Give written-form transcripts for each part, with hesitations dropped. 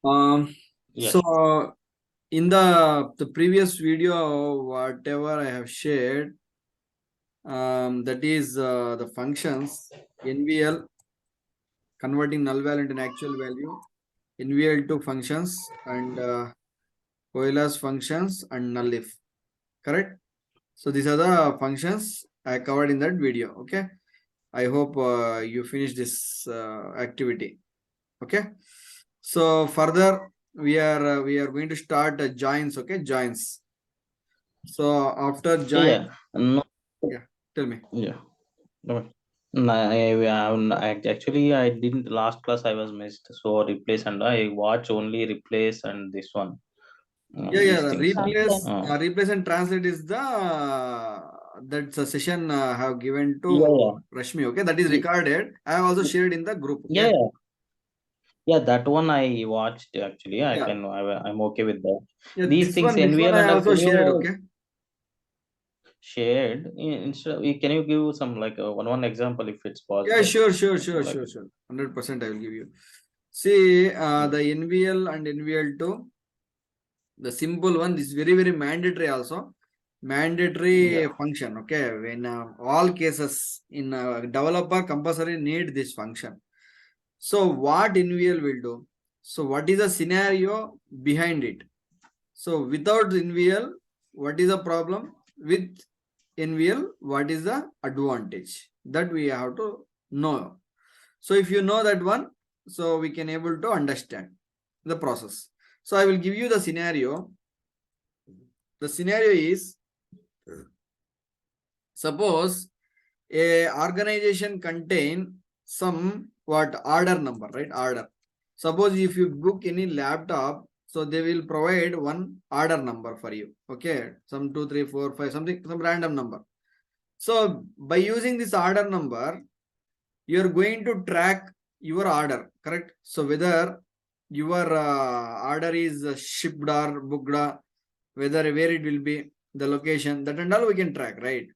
Yes. So in the previous video, whatever I have shared, that is the functions NVL converting null value into an actual value, NVL2 functions and Euler's functions and null if. Correct? So these are the functions I covered in that video. Okay. I hope you finish this activity. Okay. So further we are going to start joins. Okay, joins. So after join, Yeah. No. yeah, tell me. Yeah. No. No, actually I didn't last class. I was missed. So replace and I watch only replace and this one. Yeah. These The things. replace and translate is the that's a session I have given Yeah. to Rashmi. Okay, that is Yeah. recorded. I have also shared in the group. Yeah. Okay. Yeah. Yeah. That one I watched actually. Yeah. I'm okay with that. Yeah. These things This one NVL I and all. also Can shared. you Okay. shared instead? Can you give some like one example if it's Yeah. possible? Like 100% I will give you. See, yeah. the NVL and NVL2. The simple one is very mandatory also. Mandatory Yeah. function. Okay. When all cases in developer compulsory need this function. So what NVL will do? So what is the scenario behind it? So without NVL, what is the problem? With NVL, what is the advantage? That we have to know. So if you know that one, so we can able to understand the process. So I will give you the scenario. The scenario is, suppose a organization contain some what order number, right? Order. Suppose if you book any laptop, so they will provide one order number for you. Okay, some 2 3 4 5 something, some random number. So by using this order number, you are going to track your order, correct? So whether your order is shipped or booked, whether where it will be, the location, that and all we can track, right?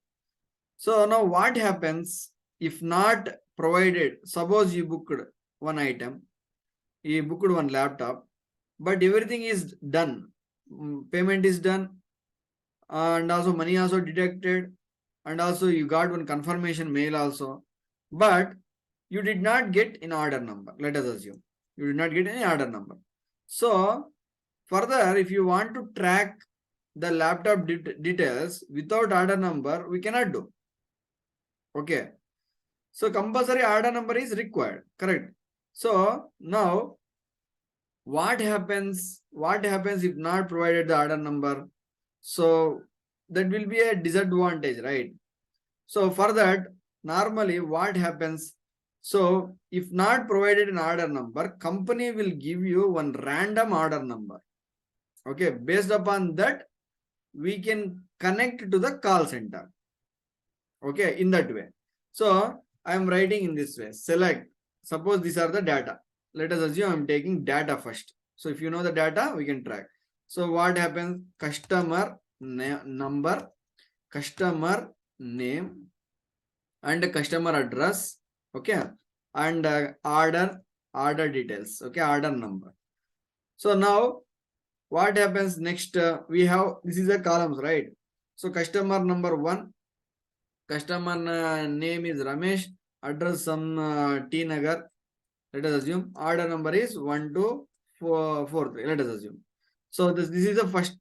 So now what happens if not provided? Suppose you booked one item, you booked one laptop, but everything is done. Payment is done, and also money also deducted, and also you got one confirmation mail also. But you did not get an order number. Let us assume you did not get any order number. So further, if you want to track the laptop details without order number, we cannot do. Okay. So compulsory order number is required, correct? So now what happens? What happens if not provided the order number? So that will be a disadvantage, right? So for that, normally what happens? So if not provided an order number, company will give you one random order number. Okay, based upon that, we can connect to the call center. Okay, in that way. So I am writing in this way. Select. Suppose these are the data. Let us assume I am taking data first. So if you know the data, we can track. So what happens? Customer number, customer name, and customer address. Okay, and order details. Okay, order number. So now what happens next? We have, this is a columns, right? So customer number one. Customer name is Ramesh. Address some T Nagar. Let us assume order number is 1243. Let us assume. So this is the first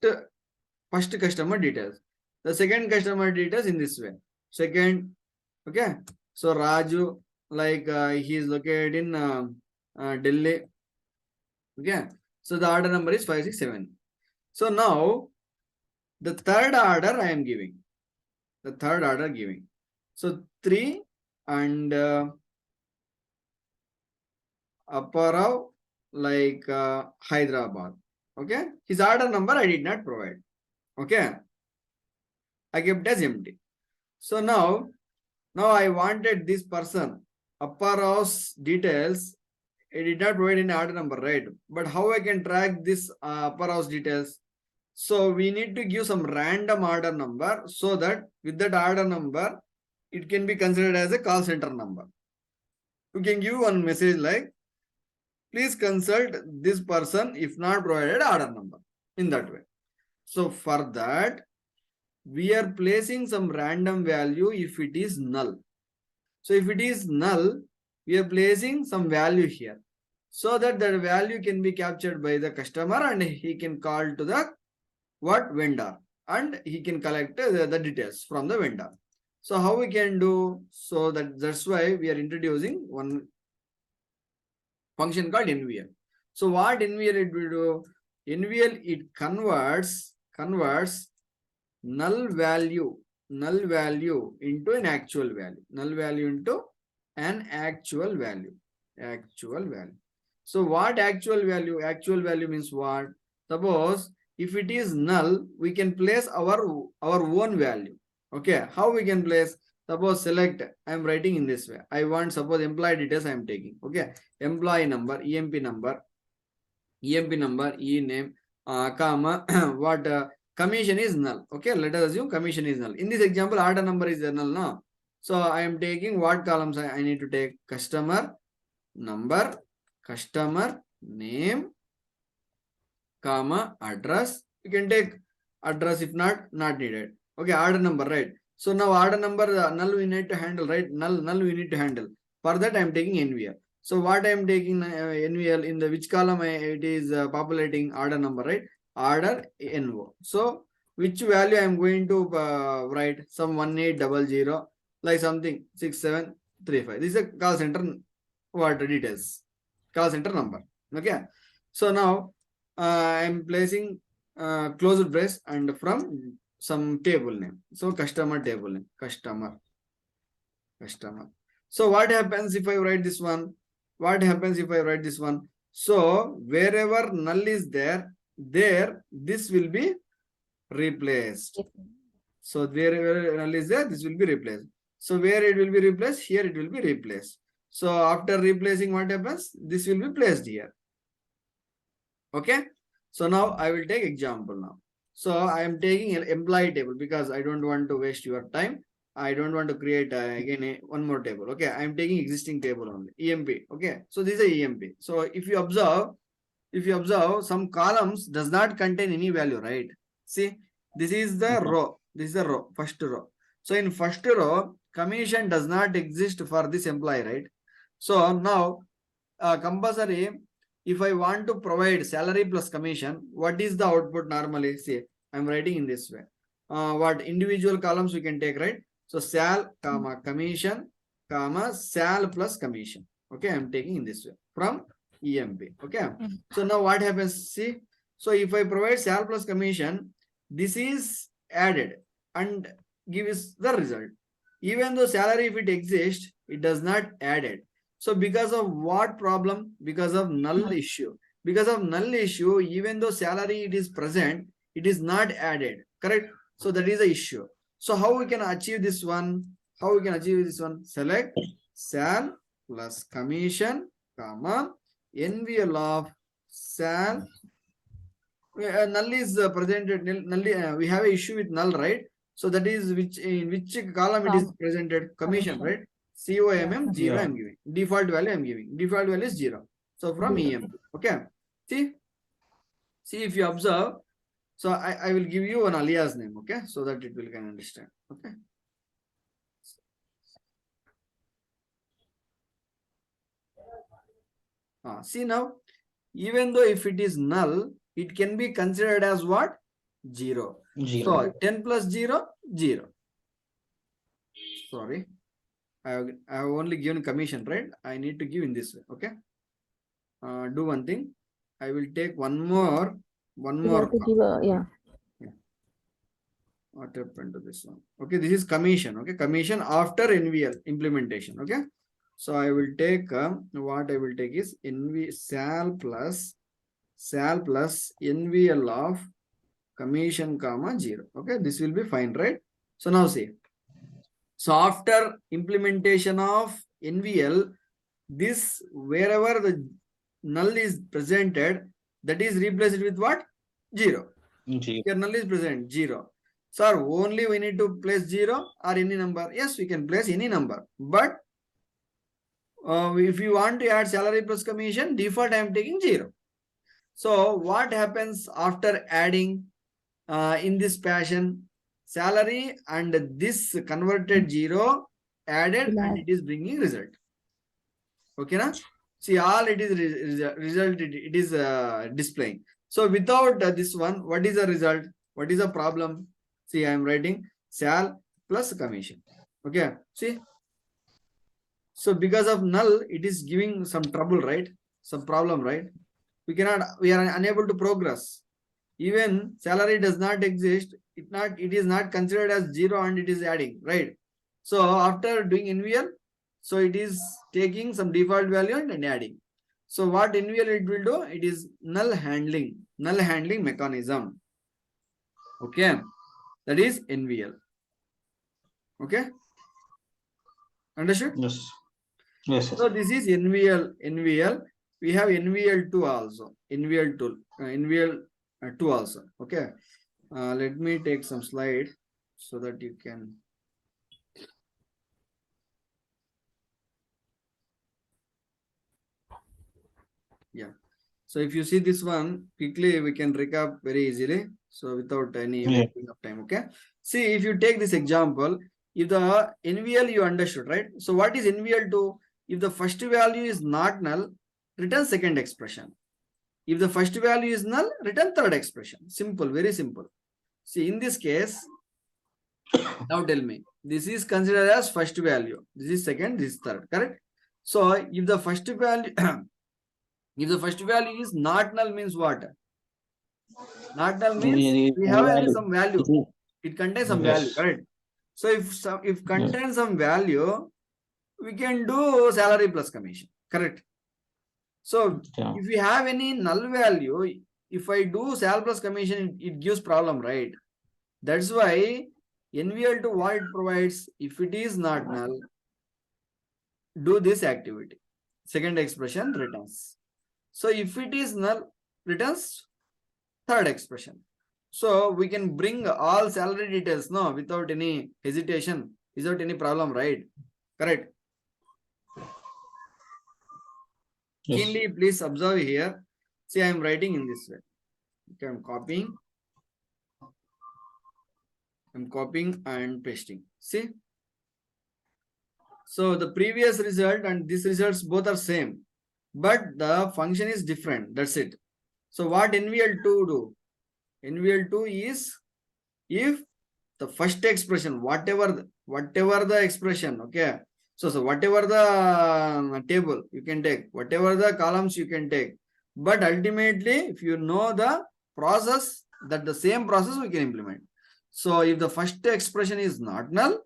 customer details. The second customer details in this way. Second, okay. So Raju, like he is located in Delhi. Okay. So the order number is 567. So now the third order I am giving. The third order giving. So 3 and Apparav, like Hyderabad. Okay. His order number I did not provide. Okay. I kept as empty. So now I wanted this person, Apparav's details. I did not provide any order number, right? But how I can track this Apparav's details? So we need to give some random order number so that with that order number, it can be considered as a call center number. You can give one message like, please consult this person if not provided order number, in that way. So for that, we are placing some random value if it is null. So if it is null, we are placing some value here, so that the value can be captured by the customer and he can call to the what vendor, and he can collect the details from the vendor. So how we can do? So that's why we are introducing one function called NVL. So what NVL it will do? NVL it converts null value into an actual value. Null value into an actual value. So what actual value? Actual value means what? Suppose if it is null, we can place our own value. Okay, how we can place? Suppose select, I am writing in this way. I want, suppose employee details I am taking. Okay, employee number, EMP number, e name, comma, what commission is null. Okay, let us assume commission is null. In this example, order number is null now. So I am taking what columns I need to take? Customer number, customer name, comma, address. You can take address, if not needed. Okay, order number, right? So now order number null we need to handle, right? Null we need to handle. For that I am taking NVL. So what I am taking NVL, in the which column it is populating order number, right? Order NO. So which value I am going to write? Some 1800, like something 6735. This is a call center what details, call center number. Okay, so now I am placing closed brace and from some table name. So customer table name, customer. So what happens if I write this one? So wherever null is there, this will be replaced. So wherever null is there, this will be replaced. So where it will be replaced? Here it will be replaced. So after replacing, what happens? This will be placed here. Okay. So now I will take example now. So I am taking an employee table because I don't want to waste your time. I don't want to create again one more table. Okay, I am taking existing table only, EMP. Okay, so this is a EMP. So if you observe, some columns does not contain any value, right? See, this is the row. This is the row, first row. So in first row, commission does not exist for this employee, right? So now compulsory, if I want to provide salary plus commission, what is the output normally? See, I'm writing in this way. What individual columns we can take, right? So sal, comma, commission, comma, sal plus commission. Okay, I'm taking in this way from EMP. Okay. So now what happens? See, so if I provide sal plus commission, this is added and gives the result. Even though salary, if it exists, it does not add it. So because of what problem? Because of null issue. Because of null issue, even though salary it is present, it is not added. Correct? So that is the issue. So how we can achieve this one? Select sal plus commission, comma, NVL of sal. Null is presented. Null, we have an issue with null, right? So that is in which column it is presented? Commission, right? COMM 0 I'm giving. Default value I'm giving. Default value is 0. So from EMP. Okay. See if you observe. So I will give you an alias name, okay, so that it will can understand. Okay. See now, even though if it is null, it can be considered as what? 0. So 10 plus 0, 0. Sorry, I have only given commission, right? I need to give in this way. Okay. Do one thing. I will take one more. Yeah. What happened to this one? Okay, this is commission. Okay, commission after NVL implementation. Okay, so I will take what I will take is sal plus NVL of commission comma 0. Okay, this will be fine, right? So now see. So after implementation of NVL, this wherever the null is presented, that is replaced with what? 0. Here null is present 0. Sir, only we need to place 0 or any number. Yes, we can place any number. But if you want to add salary plus commission, default I am taking 0. So what happens after adding in this fashion? Salary and this converted 0 added and it is bringing result. Okay, na? See, all it is result, it is displaying. So without this one, what is the result? What is the problem? See, I am writing sal plus commission. Okay, see. So because of null, it is giving some trouble, right? Some problem, right? We are unable to progress. Even salary does not exist. It is not considered as 0 and it is adding, right? So after doing NVL, so it is taking some default value and adding. So what NVL it will do? It is null handling mechanism. Okay, that is NVL. Okay, understood? Yes. Yes. So this is NVL. We have NVL2 also. NVL2 also. Okay. Let me take some slide so that you can. Yeah. So if you see this one, quickly we can recap very easily. So without any wasting of time. Okay. See, if you take this example, if the NVL you understood, right? So what is NVL2? If the first value is not null, return second expression. If the first value is null, return third expression. Simple, very simple. See, in this case, now tell me, this is considered as first value. This is second, this is third, correct? So if the first value, if the first value is not null means what? Not null means we have some value. It contains some value, correct? So if contains some value, we can do salary plus commission, correct? So if we have any null value, if I do sal plus commission, it gives problem, right? That's why NVL2 what it provides, if it is not null, do this activity. Second expression returns. So if it is null, returns third expression. So we can bring all salary details, no, without any hesitation, without any problem, right? Correct. Yes. Keenly, please observe here. See, I am writing in this way. Okay, I'm copying and pasting. See? So the previous result and this results both are same, but the function is different. That's it. So what NVL2 do? NVL2 is if the first expression, whatever the expression, okay. So whatever the table you can take, whatever the columns you can take, but ultimately if you know the process, that the same process we can implement. So if the first expression is not null,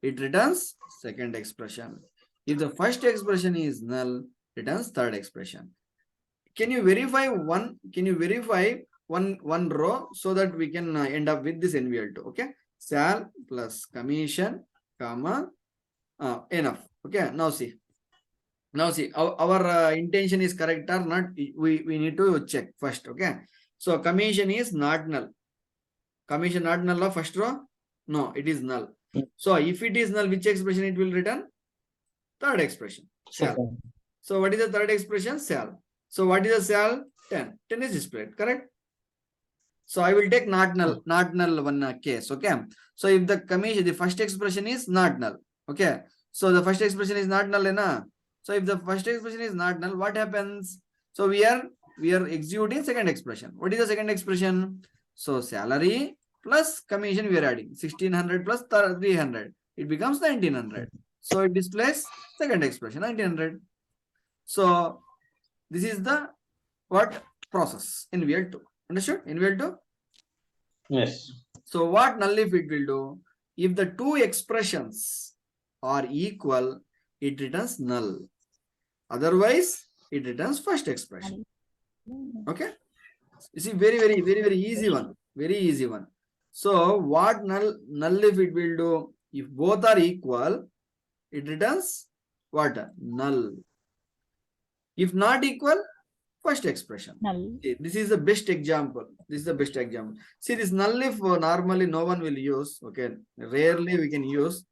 it returns second expression. If the first expression is null, returns third expression. Can you verify one? Can you verify one row so that we can end up with this NVL2? Okay, sal plus commission, comma, enough. Okay, now see. Our intention is correct or not? We need to check first. Okay, so commission is not null. Commission not null of first row? No, it is null. So if it is null, which expression it will return? Third expression, sal. So what is the third expression? Sal. So what is the sal? 10. 10 is displayed, correct? So I will take not null one case. Okay. So if the commission, the first expression is not null. Okay. So the first expression is not null, na? So if the first expression is not null, what happens? So we are executing second expression. What is the second expression? So salary plus commission we are adding 1600 plus 300. It becomes 1900. So it displays second expression 1900. So this is the what process in NVL2. Understood? NVL2? Yes. So what null if it will do? If the two expressions are equal, it returns null. Otherwise, it returns first expression. Okay? You see, very easy one. Very easy one. So what null if it will do? If both are equal, it returns what? Null. If not equal, first expression. Null. This is the best example. See, this null if normally no one will use. Okay, rarely we can use.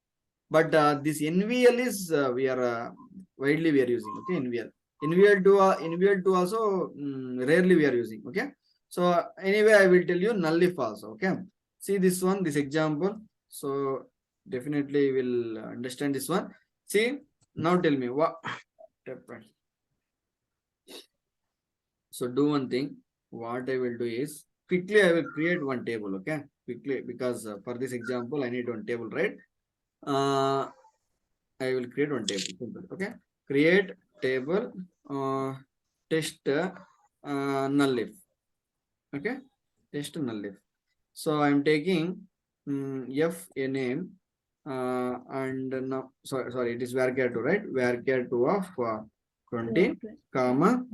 But this NVL is we are widely we are using. Okay, NVL. NVL2 also rarely we are using. Okay. So anyway, I will tell you null if also. Okay. See this one, this example. So definitely will understand this one. See, now tell me what. So do one thing. What I will do is quickly I will create one table. Okay, quickly, because for this example I need one table, right? I will create one table. Simple. Okay, create table test null if. Okay, test null if. So I'm taking f a name and now sorry it is varchar 2, right? Varchar 2 of 20 comma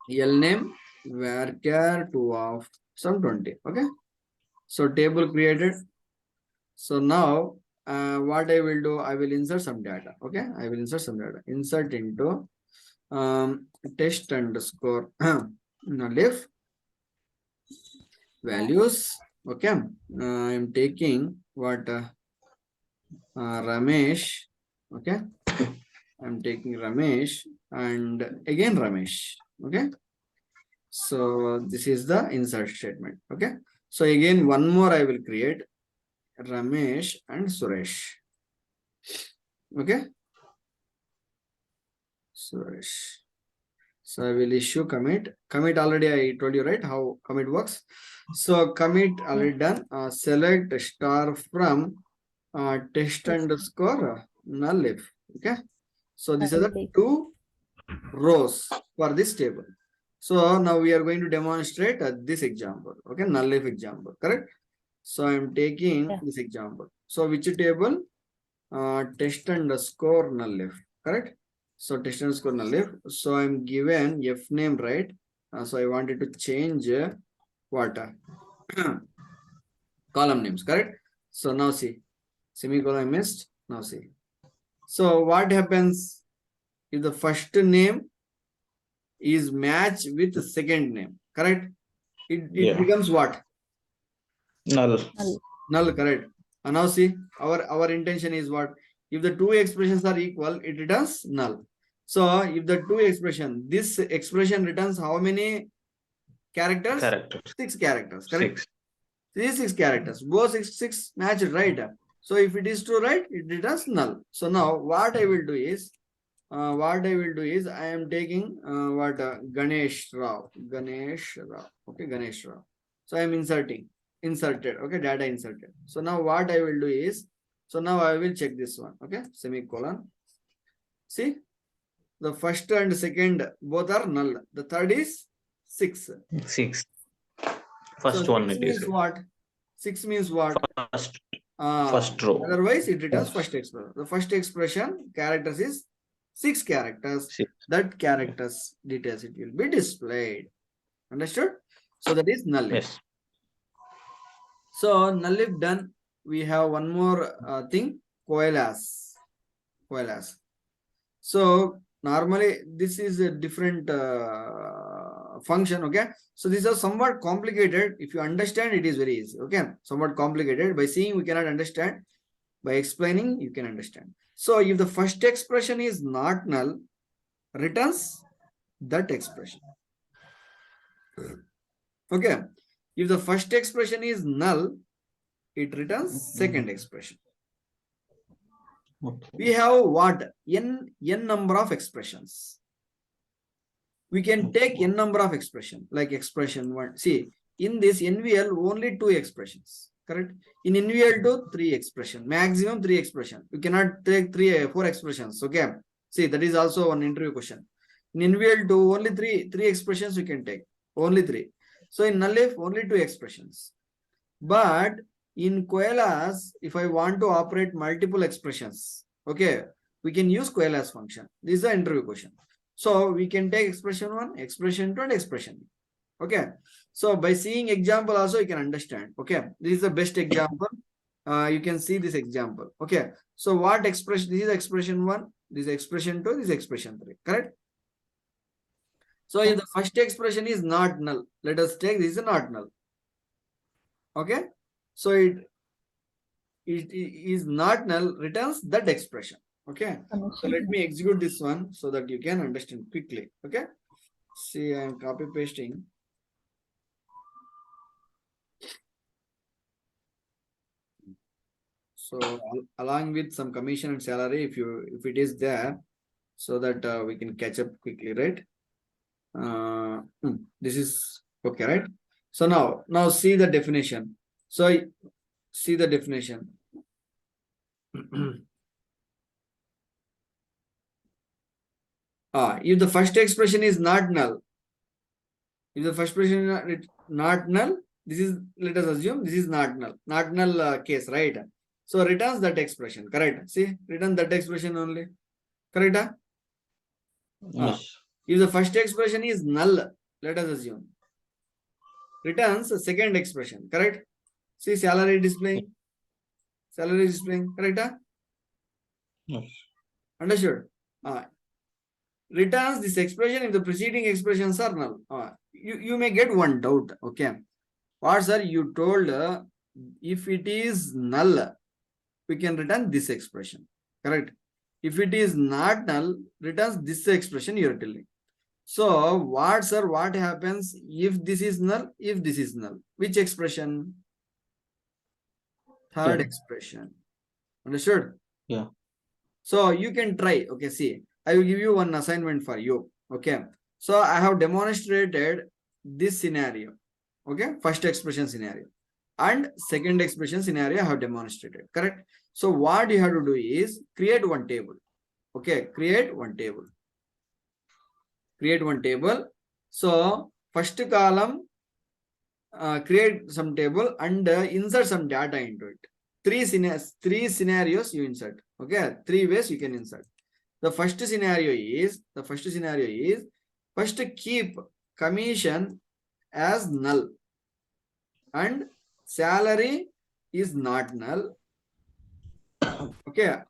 L name varchar 2 of some 20. Okay, so table created. So now what I will do, I will insert some data. Okay, I will insert some data. Insert into test underscore null if values. Okay, I'm taking what Ramesh. Okay, I'm taking Ramesh and again Ramesh. Okay, so this is the insert statement. Okay, so again one more I will create Ramesh and Suresh. Okay, Suresh. So I will issue commit. Commit already I told you, right, how commit works. So commit already done. Select star from test underscore null if. Okay, so these are the two rows for this table. So now we are going to demonstrate this example. Okay, null if example, correct? So I'm taking this example. So which table? Test underscore null if, correct? So test underscore null if. So I'm given f name, right? So I wanted to change what column names, correct? So now see, semicolon I missed. Now see. So what happens if the first name is matched with the second name, correct? It becomes what? Null. Null, correct. And now see, our intention is what? If the two expressions are equal, it returns null. So if the two expression, this expression returns how many characters? 6 characters, correct? 6. These 6 characters, both six match, right? So if it is true, right, it returns null. So now what I will do is I am taking what Ganesh Rao. Okay, Ganesh Rao. So I am inserted. Okay, data inserted. So now what I will do is, so now I will check this one. Okay, semicolon. See, the first and second both are null. The third is 6. 6. First so one 6 it means is. what? 6 means what? First row. Otherwise, it returns first expression. The first expression characters is 6 characters. 6. That characters details it will be displayed. Understood? So that is null if. Yes. So null if done, we have one more thing, coalesce. So normally this is a different function. Okay, so these are somewhat complicated. If you understand, it is very easy. Okay, somewhat complicated. By seeing we cannot understand, by explaining you can understand. So if the first expression is not null, returns that expression. Okay, if the first expression is null, it returns second expression. Okay. We have what? N number of expressions. We can take n number of expression, like expression 1. See, in this NVL only 2 expressions, correct? In NVL2 3 expression, maximum 3 expression. You cannot take 4 expressions. Okay, see, that is also an interview question. In NVL2 only 3 expressions you can take, only 3. So in null if only 2 expressions. But in coalesce, if I want to operate multiple expressions, okay, we can use coalesce function. This is the interview question. So we can take expression 1, expression 2, and expression. Okay. So by seeing example also you can understand. Okay. This is the best example. You can see this example. Okay. So what expression? This is expression 1. This is expression 2. This is expression 3. Correct. So if the first expression is not null, let us take this is not null. Okay. So it is not null, returns that expression. Okay. So let me execute this one so that you can understand quickly. Okay. See, I am copy pasting. So along with some commission and salary, if it is there, so that we can catch up quickly, right? This is okay, right? So now see the definition. So see the definition. If the first expression is not null, if the first expression is not null, this is, let us assume this is not null case, right? So returns that expression, correct? See, return that expression only, correct? Yes. If the first expression is null, let us assume, returns the second expression, correct? See, salary displaying, correct? Yes. Understood? Returns this expression if the preceding expressions are null. You may get one doubt, okay? What, sir, you told if it is null, we can return this expression, correct? If it is not null, returns this expression you are telling. So what, sir, what happens if this is null, if this is null? Which expression? Third expression. Understood? Yeah. So you can try, okay, see, I will give you one assignment for you, okay? So I have demonstrated this scenario, okay? First expression scenario and second expression scenario I have demonstrated, correct? So what you have to do is create one table, okay? Create one table. So first column, create some table and insert some data into it. Three scenarios you insert, okay? 3 ways you can insert. The first scenario is first keep commission as null and salary is not null, okay?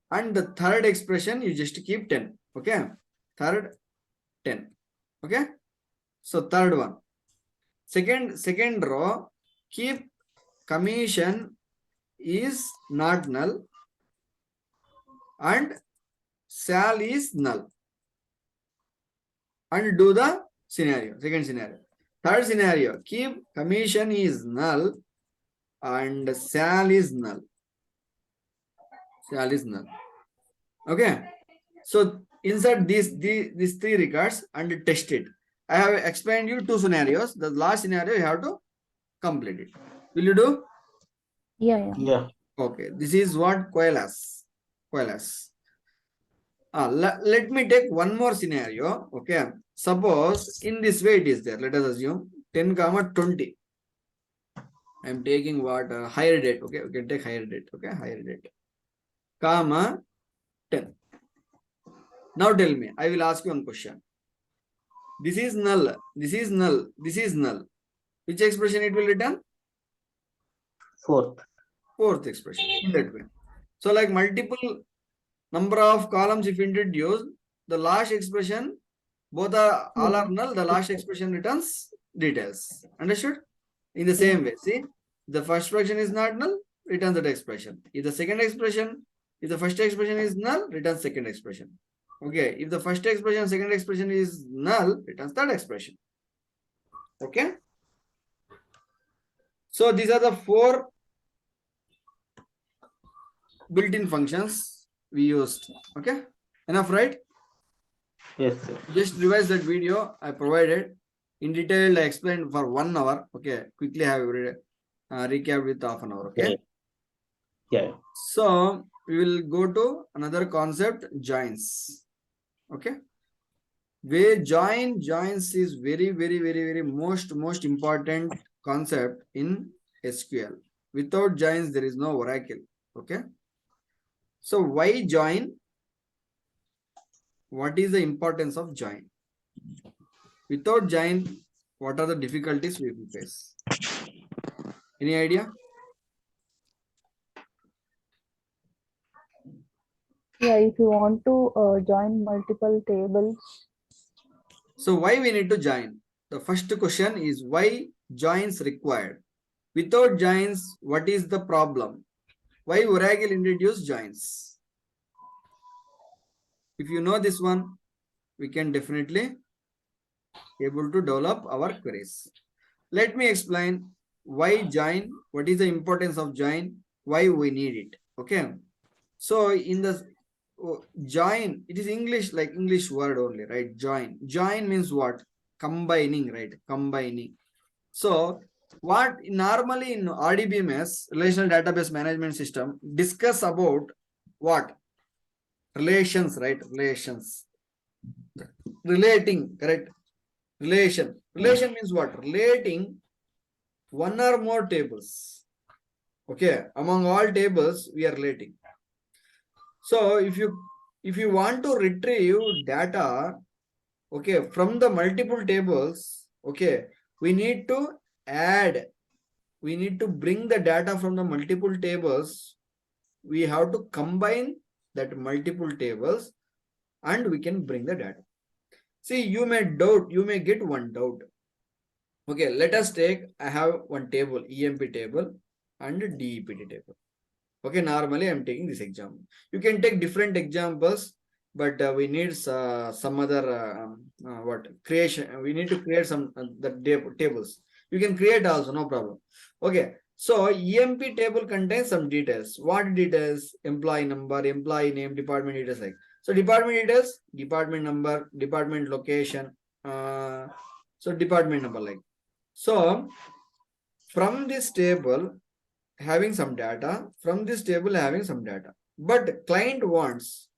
And the third expression you just keep 10, okay? Third 10, okay? So third one, second row, keep commission is not null and sal is null, and do the scenario, second scenario. Third scenario, keep commission is null and sal is null. Okay. So insert these 3 records and test it. I have explained you 2 scenarios. The last scenario you have to complete it. Will you do? Yeah. Okay. This is what coalesce. Let me take one more scenario. Okay. Suppose in this way it is there. Let us assume 10, 20. I am taking what higher date. Okay. We can take higher date. Okay. Higher date. Comma 10. Now tell me, I will ask you one question. This is null. This is null. This is null. Which expression it will return? Fourth expression. In that way. So like multiple number of columns if introduced, the last expression, both are all are null, the last expression returns details. Understood? In the same way, see, the first expression is not null, returns that expression. If the first expression is null, returns second expression. Okay, if the first expression, second expression is null, returns third expression. Okay. So these are the 4 built-in functions we used. Okay, enough, right? Yes, sir. Just revise that video I provided in detail. I explained for 1 hour. Okay, quickly have recap with half an hour. Okay. Yeah. So we will go to another concept, joins. Okay, where joins is very most important concept in SQL. Without joins there is no oracle. Okay, so why join? What is the importance of join? Without join, what are the difficulties we will face? Any idea? Yeah, if you want to join multiple tables. So why we need to join? The first question is why joins required? Without joins, what is the problem? Why Oracle introduced joins? If you know this one, we can definitely able to develop our queries. Let me explain why join, what is the importance of join, why we need it. Okay. So in the join, it is English, like English word only, right? Join. Join means what? Combining, right? Combining. So what normally in RDBMS, Relational Database Management System, discuss about what? Relations, right? Relations. Relating, correct? Relation. Relation means what? Relating one or more tables. Okay, among all tables, we are relating. So if you want to retrieve data, okay, from the multiple tables, okay, we need to add, we need to bring the data from the multiple tables. We have to combine that multiple tables and we can bring the data. See, you may doubt, you may get one doubt. Okay, let us take, I have one table, EMP table and DEPT table. Okay, normally I'm taking this example. You can take different examples, but we need some other what creation. We need to create some the tables. You can create also, no problem. Okay, so EMP table contains some details. What details? Employee number, employee name, department details like. So department details, department number, department location. So department number like. So from this table, having some data, from this table having some data, but client wants,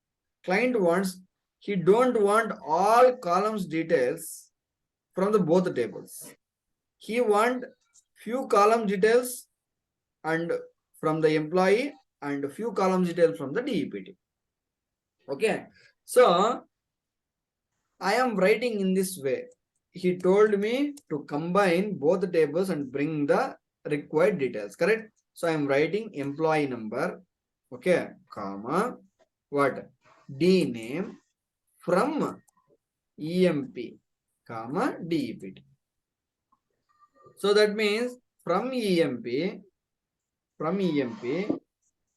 he don't want all columns details from the both tables. He want few column details and from the employee and few column details from the DEPT. Okay, so I am writing in this way. He told me to combine both the tables and bring the required details, correct? So I am writing employee number, okay, comma, what? D name from EMP, comma, DEPT. So that means from EMP,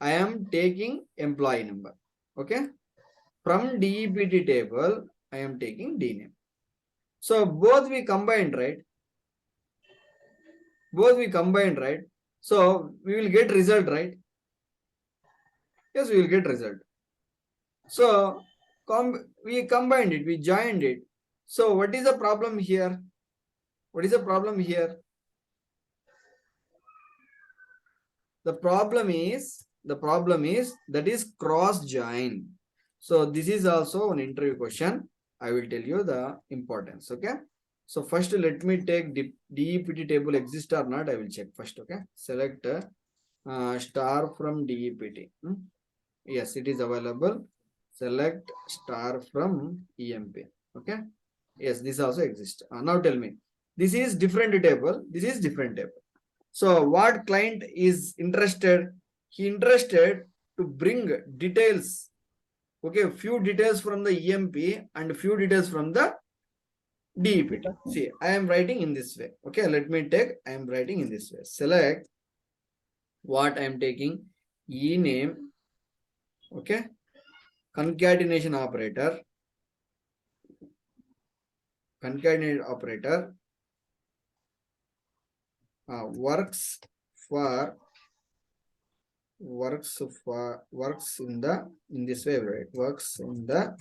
I am taking employee number, okay? From DEPT table, I am taking D name. So both we combined, right? Both we combined, right? So we will get result, right? Yes, we will get result. So we combined it, we joined it. So what is the problem here? What is the problem here? The problem is that is cross join. So this is also an interview question. I will tell you the importance. Okay. So first let me take DEPT table exist or not. I will check first. Okay. Select star from DEPT. Yes, it is available. Select star from EMP. Okay. Yes, this also exists. Now tell me, this is different table. This is different table. So what client is interested? He interested to bring details. Okay, few details from the EMP and few details from the DEPT. See, I am writing in this way. Okay, let me take, I am writing in this way. Select what I am taking, E name, okay, concatenation operator, works in this way, right? Works in the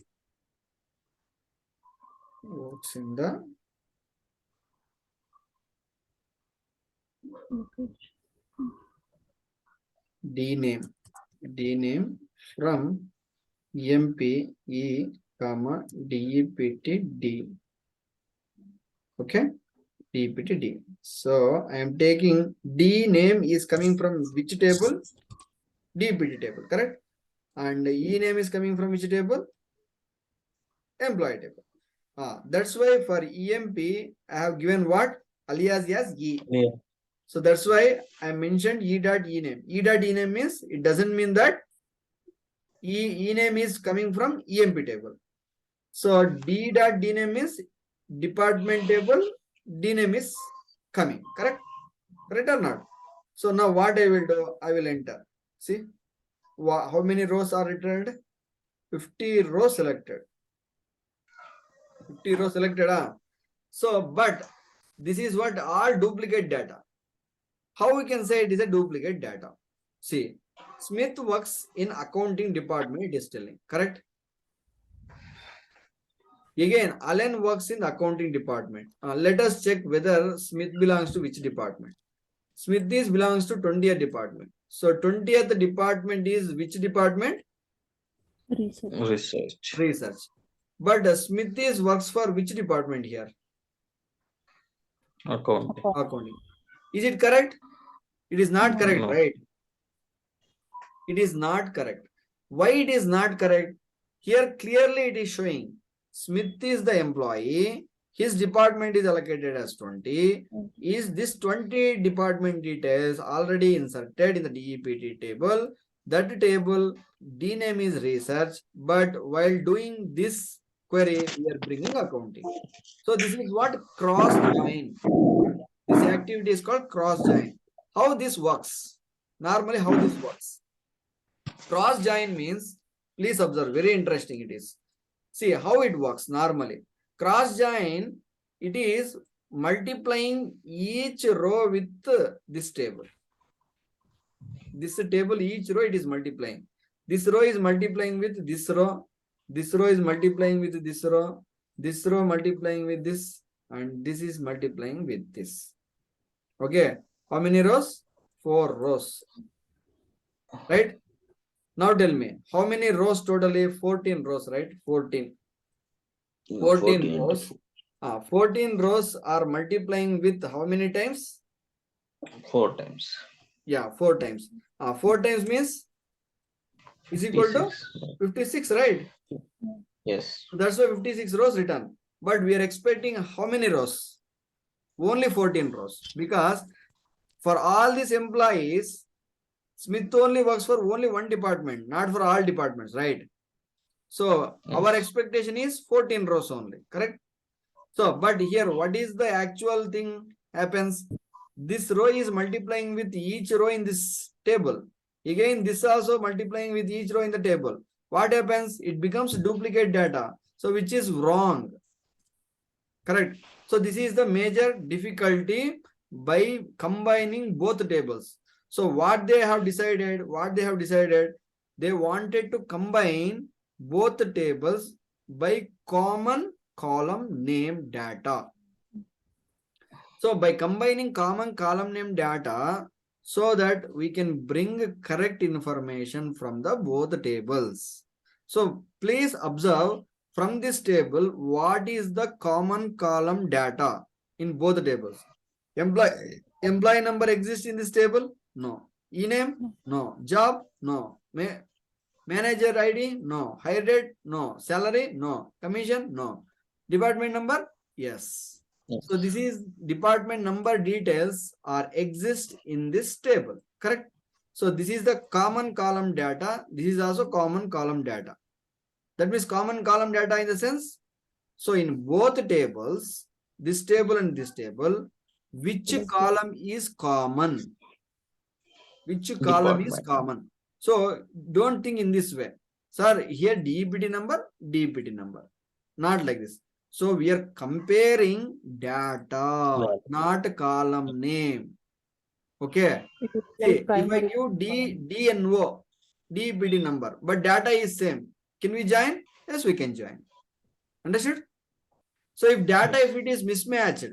D name from EMP E, comma, DEPT D. Okay, DEPT D. So I am taking D name is coming from which table? DEPT table, correct? And E name is coming from which table? Employee table. That's why for EMP I have given what? Alias as E. Yeah. So that's why I mentioned E dot E name. E dot E name means it doesn't mean that E name is coming from EMP table. So D dot D name is department table, D name is coming, correct? Correct or not? So now what I will do, I will enter. See, how many rows are returned? 50 rows selected. 50 rows selected. So, but this is what all duplicate data. How we can say it is a duplicate data? See, Smith works in accounting department, it is telling, correct? Again, Alan works in the accounting department. Let us check whether Smith belongs to which department. Smith is belongs to 20th department. So 20th department is which department? Research. Research. Research. But Smith is works for which department here? Accounting. Accounting. Is it correct? It is not correct, No. right? It is not correct. Why it is not correct? Here clearly it is showing Smith is the employee. His department is allocated as 20. Is this 20 department details already inserted in the DEPT table? That table D name is research, but while doing this query, we are bringing accounting. So this is what cross join. This activity is called cross join. How this works? Normally, how this works? Cross join means, please observe, very interesting it is. See how it works normally. Cross join, it is multiplying each row with this table. This table, each row it is multiplying. This row is multiplying with this row. This row is multiplying with this row. This row multiplying with this. And this is multiplying with this. Okay. How many rows? 4 rows. Right? Now tell me, how many rows totally? 14 rows, right? 14. 14 rows. 14 rows are multiplying with how many times? 4 times. Yeah, 4 times. 4 times means is equal to 56, right? Yes. So that's why 56 rows written. But we are expecting how many rows? Only 14 rows. Because for all these employees, Smith only works for only one department, not for all departments, right? So our expectation is 14 rows only, correct? So, but here, what is the actual thing happens? This row is multiplying with each row in this table. Again, this also multiplying with each row in the table. What happens? It becomes duplicate data. So, which is wrong. Correct. So, this is the major difficulty by combining both tables. So, what they have decided, they wanted to combine both tables by common column name data. So by combining common column name data, so that we can bring correct information from the both tables. So please observe from this table, what is the common column data in both tables? Employee number exists in this table? No. E-name? No. Job? No. Manager ID? No. Hire date? No. Salary? No. Commission? No. Department number? Yes. So this is department number details are exist in this table, correct? So this is the common column data. This is also common column data. That means common column data in the sense. So in both tables, this table and this table, which column is common? Which column is common? So don't think in this way. Sir, here DPT number, DPT number. Not like this. So we are comparing data, not column name. Okay. See, if I give DNO, DPT number, but data is same. Can we join? Yes, we can join. Understood? So if data, if it is mismatched,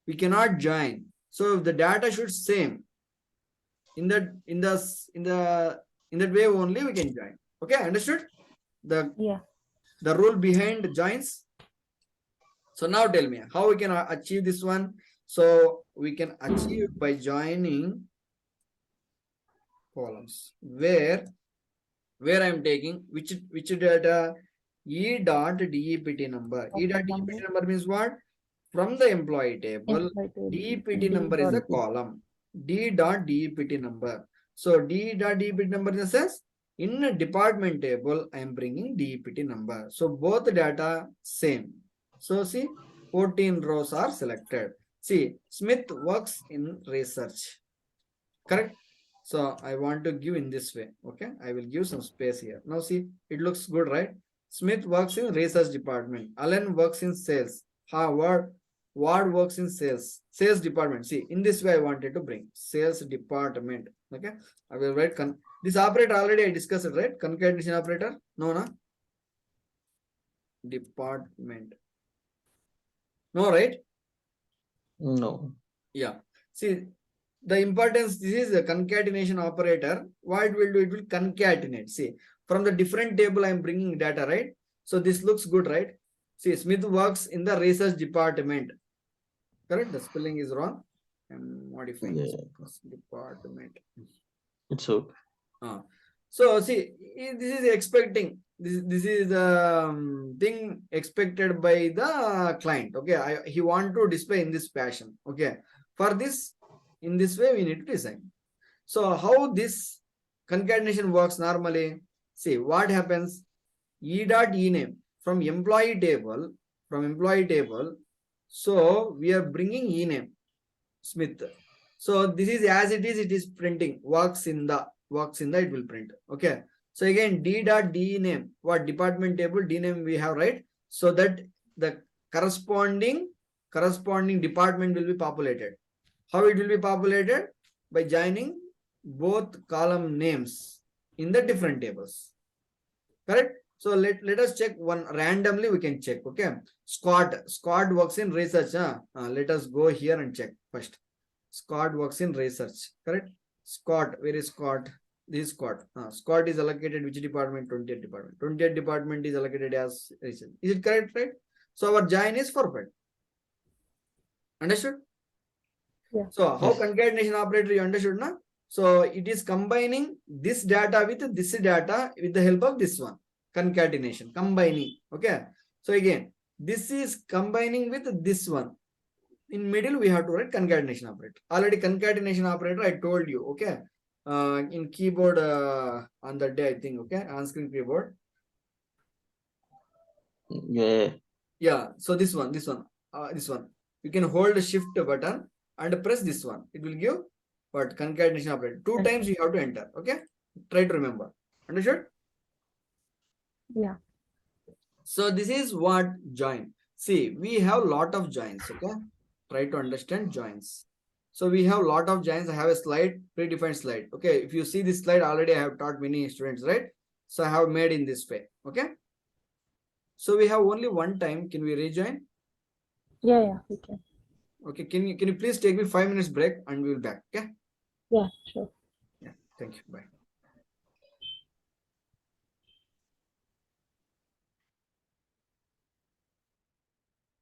we cannot join. So if the data should same, in that way only we can join. Okay, understood? The rule behind joins. So now tell me how we can achieve this one. So we can achieve by joining columns where I am taking which data? E dot DEPT number. E dot DEPT number means what? From the employee table, DEPT number is a column. D dot DEPT number. So D dot DEPT number in the sense, in a department table, I am bringing DEPT number. So both data same. So see, 14 rows are selected. See, Smith works in research. Correct? So I want to give in this way. Okay, I will give some space here. Now see, it looks good, right? Smith works in research department. Allen works in sales. Ward works in sales department. See, in this way I wanted to bring sales department. Okay, I will write this operator already I discussed it, right? Concatenation operator. No. Department. No, right? No. Yeah. See, the importance, this is a concatenation operator. What it will do, it will concatenate. See, from the different table, I'm bringing data, right? So this looks good, right? See, Smith works in the research department. Correct? The spelling is wrong. I'm modifying department. It's okay. So see, this is expecting. This is the thing expected by the client. Okay, he want to display in this fashion. Okay, for this, in this way we need to design. So how this concatenation works normally? See what happens. E.E name from employee table. So we are bringing e name Smith. So this is as it is printing works in the it will print. Okay. So again D name, what department table D name we have, right? So that the corresponding department will be populated. How it will be populated? By joining both column names in the different tables. Correct? So let us check one randomly, we can check. Okay. Scott works in research. Let us go here and check first. Scott works in research. Correct? Scott, where is Scott? This is Scott. Scott is allocated which department? 20th department. 20th department is allocated as research. Is it correct, right? So our join is perfect. Understood? Yeah. So how Yes. concatenation operator you understood, na? So it is combining this data with this data with the help of this one. Concatenation, combining. Okay. So again, this is combining with this one. In middle, we have to write concatenation operator. Already concatenation operator, I told you. Okay. In keyboard on the day, I think. Okay. On screen keyboard. Yeah. Yeah. So this one. You can hold the shift button and press this one. It will give what concatenation operator. 2 times you have to enter. Okay. Try to remember. Understood? Yeah. So this is what join. See, we have lot of joins. Okay. Try to understand joins. So we have lot of joins. I have a slide, predefined slide. Okay. If you see this slide already, I have taught many students, right? So I have made in this way. Okay. So we have only one time. Can we rejoin? Yeah, we can. Okay. Can you please take me 5 minutes break and we'll be back. Okay. Yeah, sure. Yeah. Thank you. Bye.